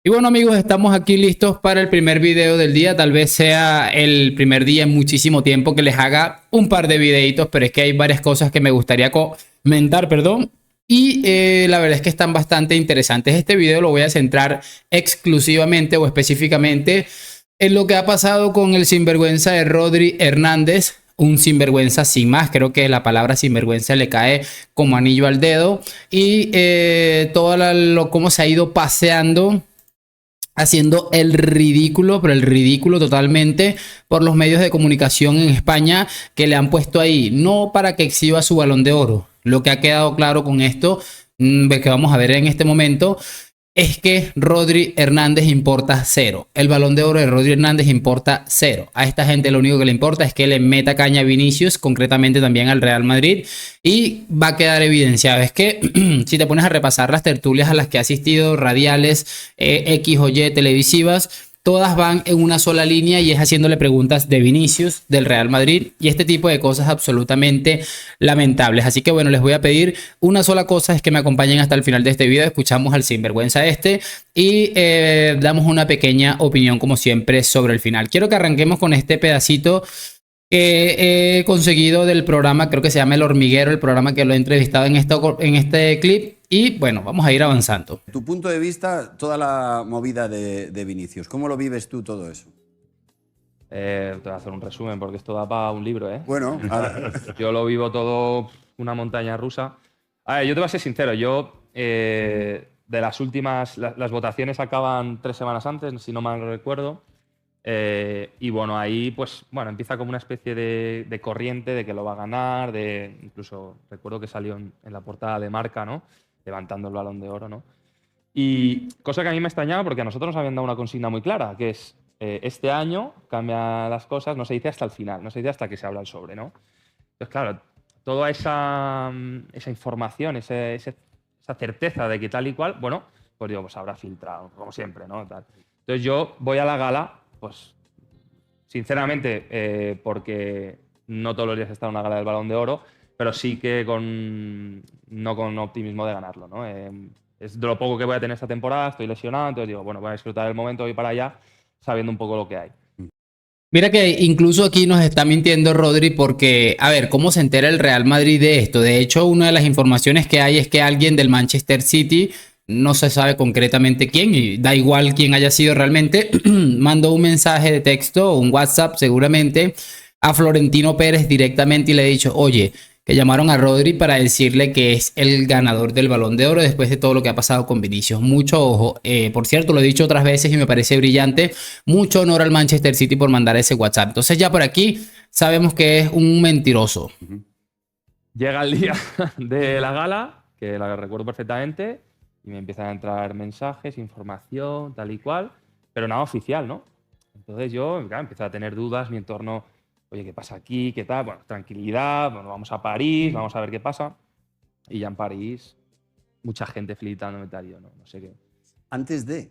Y bueno amigos, estamos aquí listos para el primer video del día. Tal vez sea el primer día en muchísimo tiempo que les haga un par de videitos, pero es que hay varias cosas que me gustaría comentar, perdón. Y la verdad es que están bastante interesantes. Este video lo voy a centrar exclusivamente o específicamente en lo que ha pasado con el sinvergüenza de Rodri Hernández. Un sinvergüenza sin más, creo que la palabra sinvergüenza le cae como anillo al dedo. Y cómo se ha ido paseando, haciendo el ridículo, pero el ridículo totalmente por los medios de comunicación en España que le han puesto ahí, no para que exhiba su Balón de Oro. Lo que ha quedado claro con esto, que vamos a ver en este momento, es que Rodri Hernández importa cero. El Balón de Oro de Rodri Hernández importa cero. A esta gente lo único que le importa es que le meta caña a Vinicius, concretamente también al Real Madrid, y va a quedar evidenciado. Es que si te pones a repasar las tertulias a las que ha asistido, radiales, X o Y televisivas, todas van en una sola línea y es haciéndole preguntas de Vinicius, del Real Madrid y este tipo de cosas absolutamente lamentables. Así que bueno, les voy a pedir una sola cosa, es que me acompañen hasta el final de este video. Escuchamos al sinvergüenza y damos una pequeña opinión como siempre sobre el final. Quiero que arranquemos con este pedacito que he conseguido del programa, creo que se llama El Hormiguero, el programa que lo he entrevistado en este clip. Y bueno, vamos a ir avanzando. Tu punto de vista, toda la movida de Vinicius, ¿cómo lo vives tú todo eso? Te voy a hacer un resumen porque esto da para un libro, ¿eh? Bueno, yo lo vivo todo una montaña rusa. A ver, yo te voy a ser sincero, de las últimas, las votaciones acaban 3 semanas antes, si no mal recuerdo. Y bueno, ahí pues bueno, empieza como una especie de corriente de que lo va a ganar, incluso recuerdo que salió en la portada de Marca, ¿no? Levantando el Balón de Oro, ¿no? Y cosa que a mí me extrañaba porque a nosotros nos habían dado una consigna muy clara, que es este año cambia las cosas, no se dice hasta el final, no se dice hasta que se habla el sobre, ¿no? Entonces, claro, toda esa información, esa certeza de que tal y cual, bueno, pues digo, pues habrá filtrado, como siempre, ¿no? Tal. Entonces yo voy a la gala, pues sinceramente, porque no todos los días está una gala del Balón de Oro, pero sí que no con optimismo de ganarlo, ¿no? Es de lo poco que voy a tener esta temporada, estoy lesionado, entonces digo, bueno, voy a disfrutar el momento, voy para allá, sabiendo un poco lo que hay. Mira que incluso aquí nos está mintiendo Rodri porque, a ver, ¿cómo se entera el Real Madrid de esto? De hecho, una de las informaciones que hay es que alguien del Manchester City, no se sabe concretamente quién, y da igual quién haya sido realmente, mandó un mensaje de texto o un WhatsApp seguramente a Florentino Pérez directamente y le ha dicho, oye, que llamaron a Rodri para decirle que es el ganador del Balón de Oro después de todo lo que ha pasado con Vinicius. Mucho ojo. Por cierto, lo he dicho otras veces y me parece brillante. Mucho honor al Manchester City por mandar ese WhatsApp. Entonces ya por aquí sabemos que es un mentiroso. Llega el día de la gala, que la recuerdo perfectamente, y me empiezan a entrar mensajes, información, tal y cual, pero nada oficial, ¿no? Entonces yo, claro, empiezo a tener dudas, mi entorno, oye, ¿qué pasa aquí? ¿Qué tal? Bueno, tranquilidad, bueno, vamos a París, vamos a ver qué pasa. Y ya en París, mucha gente felicitándome tal, y yo no sé qué. antes de...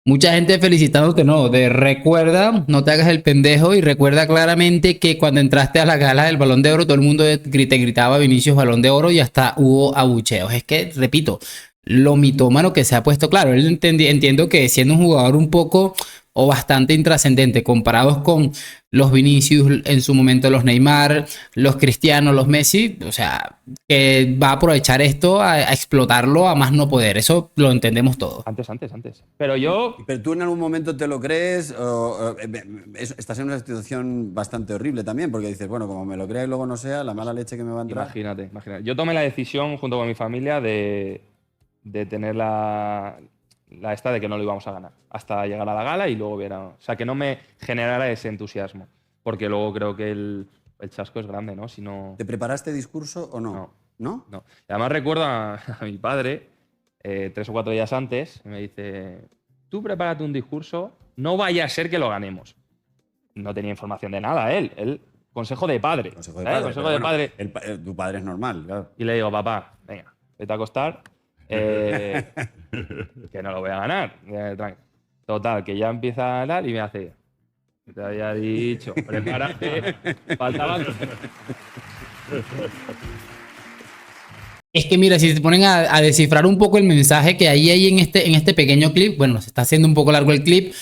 Mucha gente felicitándote, no, de recuerda, no te hagas el pendejo y recuerda claramente que cuando entraste a la gala del Balón de Oro, todo el mundo te gritaba Vinicius Balón de Oro y hasta hubo abucheos. Es que, repito, lo mitómano que se ha puesto, claro, él entiendo que siendo un jugador un poco o bastante intrascendente comparados con los Vinicius en su momento, los Neymar, los Cristiano, los Messi, o sea, que va a aprovechar esto a explotarlo a más no poder, eso lo entendemos todos. Antes. Pero tú en algún momento te lo crees, estás en una situación bastante horrible también, porque dices, bueno, como me lo crea y luego no sea, la mala leche que me va a entrar. Imagínate. Yo tomé la decisión junto con mi familia de tener la esta de que no lo íbamos a ganar hasta llegar a la gala y luego viera, o sea, que no me generara ese entusiasmo, porque luego creo que el chasco es grande, ¿no? Si no... ¿Te preparaste discurso o no? ¿No? No. Y además recuerdo a mi padre 3 o 4 días antes y me dice, tú prepárate un discurso, no vaya a ser que lo ganemos. No tenía información de nada él consejo de padre. Consejo de padre. Consejo de padre. Tu padre es normal, claro. Y le digo, papá, venga, vete a acostar. Que no lo voy a ganar. Total, que ya empieza a dar y me hace. Te había dicho, prepárate. Faltaban. Es que mira, si se ponen a descifrar un poco el mensaje que hay en este pequeño clip, bueno, se está haciendo un poco largo el clip,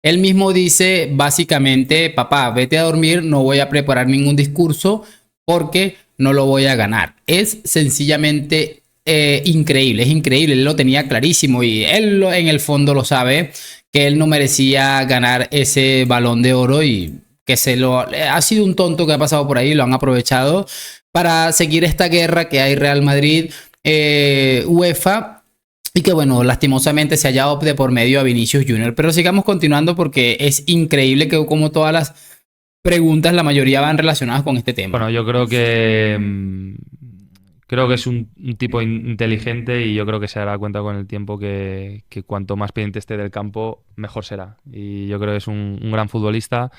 él mismo dice básicamente, papá, vete a dormir, no voy a preparar ningún discurso porque no lo voy a ganar. Es sencillamente increíble, es increíble, él lo tenía clarísimo y él en el fondo lo sabe, que él no merecía ganar ese Balón de Oro y que ha sido un tonto que ha pasado por ahí, lo han aprovechado para seguir esta guerra que hay Real Madrid, UEFA, y que bueno, lastimosamente se haya de por medio a Vinicius Junior. Pero sigamos continuando porque es increíble que como todas las preguntas, la mayoría van relacionadas con este tema. Bueno, yo creo que es un tipo inteligente y yo creo que se dará cuenta con el tiempo que cuanto más pendiente esté del campo, mejor será. Y yo creo que es un gran futbolista.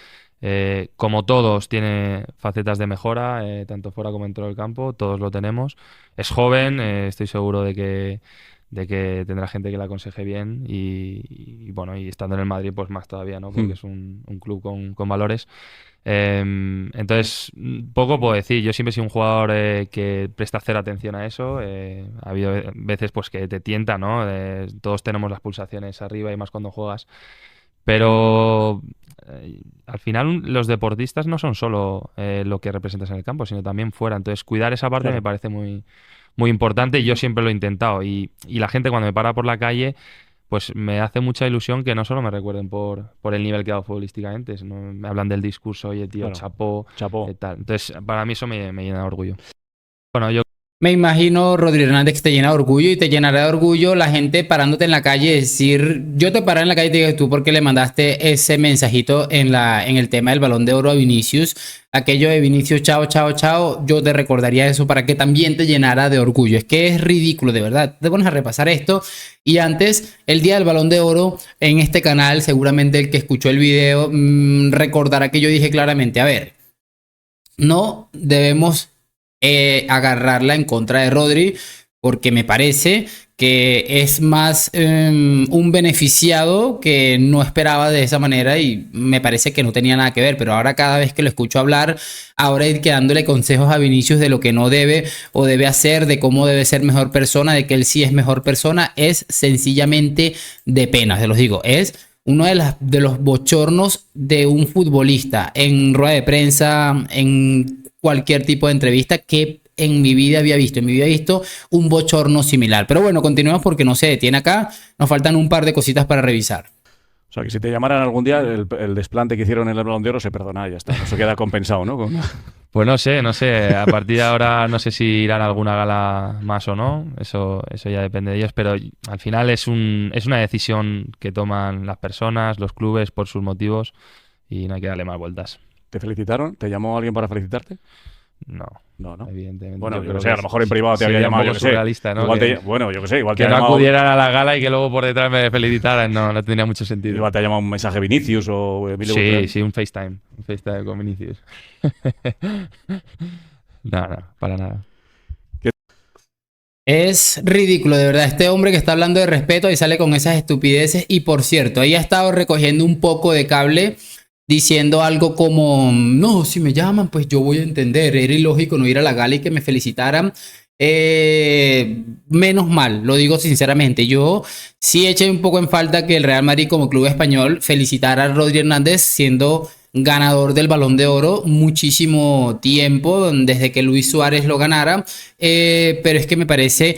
Como todos, tiene facetas de mejora, tanto fuera como dentro del campo, todos lo tenemos. Es joven, estoy seguro de que tendrá gente que le aconseje bien y bueno, y estando en el Madrid, pues más todavía, ¿no? Porque es un club con valores. Entonces, poco puedo decir. Yo siempre he sido un jugador que presta cero atención a eso. Ha habido veces pues que te tienta, ¿no? Todos tenemos las pulsaciones arriba y más cuando juegas. Pero al final los deportistas no son solo lo que representas en el campo, sino también fuera. Entonces, cuidar esa parte me parece muy, muy importante y yo siempre lo he intentado. Y la gente cuando me para por la calle, pues me hace mucha ilusión que no solo me recuerden por el nivel que he dado futbolísticamente, sino me hablan del discurso, oye, tío, chapó, tal. Entonces, para mí eso me llena de orgullo. Bueno, yo Me imagino, Rodri Hernández, que te llena de orgullo y te llenará de orgullo la gente parándote en la calle y decir, yo te paré en la calle y te digo, tú porque le mandaste ese mensajito en el tema del Balón de Oro a Vinicius, aquello de Vinicius, chao, chao, chao, yo te recordaría eso para que también te llenara de orgullo. Es que es ridículo, de verdad. Te pones a repasar esto y antes, el día del Balón de Oro en este canal, seguramente el que escuchó el video recordará que yo dije claramente, a ver, no debemos agarrarla en contra de Rodri, porque me parece que es más un beneficiado que no esperaba de esa manera y me parece que no tenía nada que ver, pero ahora cada vez que lo escucho hablar, ahora ir dándole consejos a Vinicius de lo que no debe o debe hacer, de cómo debe ser mejor persona, de que él sí es mejor persona, es sencillamente de pena, se los digo, es uno de los bochornos de un futbolista en rueda de prensa, en cualquier tipo de entrevista que en mi vida había visto. En mi vida he visto un bochorno similar. Pero bueno, continuemos porque no se detiene acá. Nos faltan un par de cositas para revisar. O sea, que si te llamaran algún día, el desplante que hicieron en el Balón de Oro se perdona, ya está. Eso queda compensado, ¿no? Pues no sé. A partir de ahora no sé si irán a alguna gala más o no. Eso ya depende de ellos. Pero al final es una decisión que toman las personas, los clubes, por sus motivos. Y no hay que darle más vueltas. ¿Te felicitaron? ¿Te llamó alguien para felicitarte? No, evidentemente. Bueno, yo no sé, a lo mejor en privado te había llamado, yo que sé. ¿No? Bueno, yo que sé, igual que te no llamado, acudieran a la gala y que luego por detrás me felicitaran, no tendría mucho sentido. Igual te ha llamado un mensaje Vinicius o Emilio Butrón. Sí, un FaceTime con Vinicius. No, para nada. Es ridículo, de verdad, este hombre que está hablando de respeto y sale con esas estupideces. Y por cierto, ella ha estado recogiendo un poco de cable diciendo algo como, no, si me llaman, pues yo voy a entender. Era ilógico no ir a la gala y que me felicitaran. Menos mal, lo digo sinceramente. Yo sí eché un poco en falta que el Real Madrid como club español felicitara a Rodri Hernández siendo ganador del Balón de Oro muchísimo tiempo, desde que Luis Suárez lo ganara. Pero es que me parece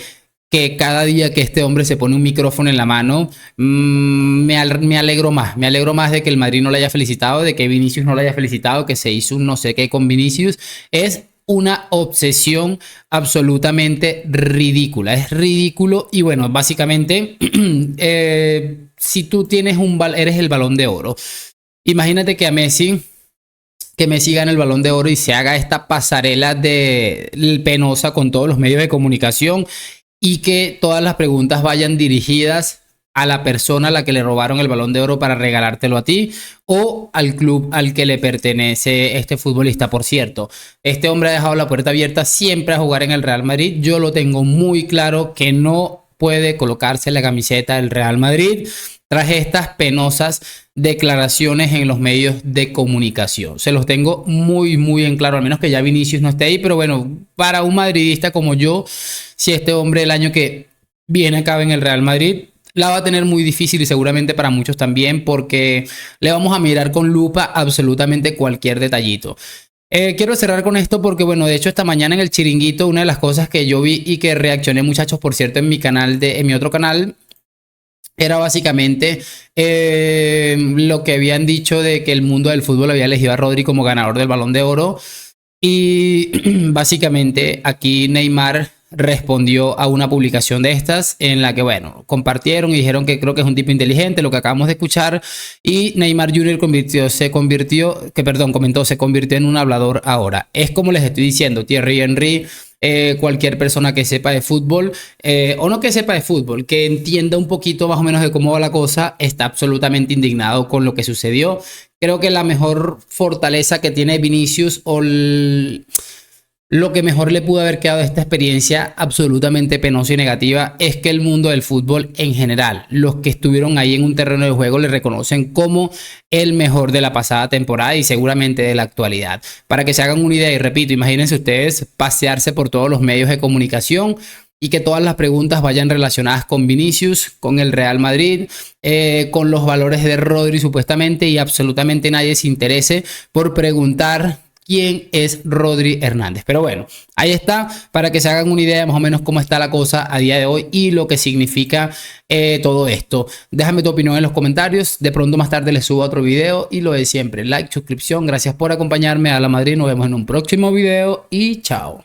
que cada día que este hombre se pone un micrófono en la mano, me alegro más. Me alegro más de que el Madrid no lo haya felicitado, de que Vinicius no lo haya felicitado, que se hizo un no sé qué con Vinicius. Es una obsesión absolutamente ridícula. Es ridículo. Y bueno, básicamente, si tú eres el Balón de Oro, imagínate que Messi gane el Balón de Oro y se haga esta pasarela penosa con todos los medios de comunicación y que todas las preguntas vayan dirigidas a la persona a la que le robaron el Balón de Oro para regalártelo a ti o al club al que le pertenece este futbolista. Por cierto, este hombre ha dejado la puerta abierta siempre a jugar en el Real Madrid. Yo lo tengo muy claro que no puede colocarse la camiseta del Real Madrid. tras estas penosas declaraciones en los medios de comunicación. Se los tengo muy, muy en claro, al menos que ya Vinicius no esté ahí, pero bueno, para un madridista como yo, si este hombre el año que viene acaba en el Real Madrid, la va a tener muy difícil y seguramente para muchos también, porque le vamos a mirar con lupa absolutamente cualquier detallito. Quiero cerrar con esto porque, bueno, de hecho esta mañana en el Chiringuito, una de las cosas que yo vi y que reaccioné, muchachos, por cierto, en mi otro canal, era básicamente lo que habían dicho de que el mundo del fútbol había elegido a Rodri como ganador del Balón de Oro. Y básicamente aquí Neymar respondió a una publicación de estas en la que, bueno, compartieron y dijeron que creo que es un tipo inteligente, lo que acabamos de escuchar. Y Neymar Jr. se convirtió en un hablador ahora. Es como les estoy diciendo, Thierry Henry, cualquier persona que sepa de fútbol, o no que sepa de fútbol, que entienda un poquito más o menos de cómo va la cosa, está absolutamente indignado con lo que sucedió. Creo que la mejor fortaleza que tiene Vinicius, o lo que mejor le pudo haber quedado de esta experiencia absolutamente penosa y negativa, es que el mundo del fútbol en general, los que estuvieron ahí en un terreno de juego, le reconocen como el mejor de la pasada temporada y seguramente de la actualidad. Para que se hagan una idea, y repito, imagínense ustedes pasearse por todos los medios de comunicación y que todas las preguntas vayan relacionadas con Vinicius, con el Real Madrid, con los valores de Rodri supuestamente, y absolutamente nadie se interese por preguntar quién es Rodri Hernández. Pero bueno, ahí está, para que se hagan una idea más o menos cómo está la cosa a día de hoy y lo que significa todo esto. Déjame tu opinión en los comentarios. De pronto más tarde les subo otro video, y lo de siempre, like, suscripción. Gracias por acompañarme. A la Madrid, nos vemos en un próximo video y chao.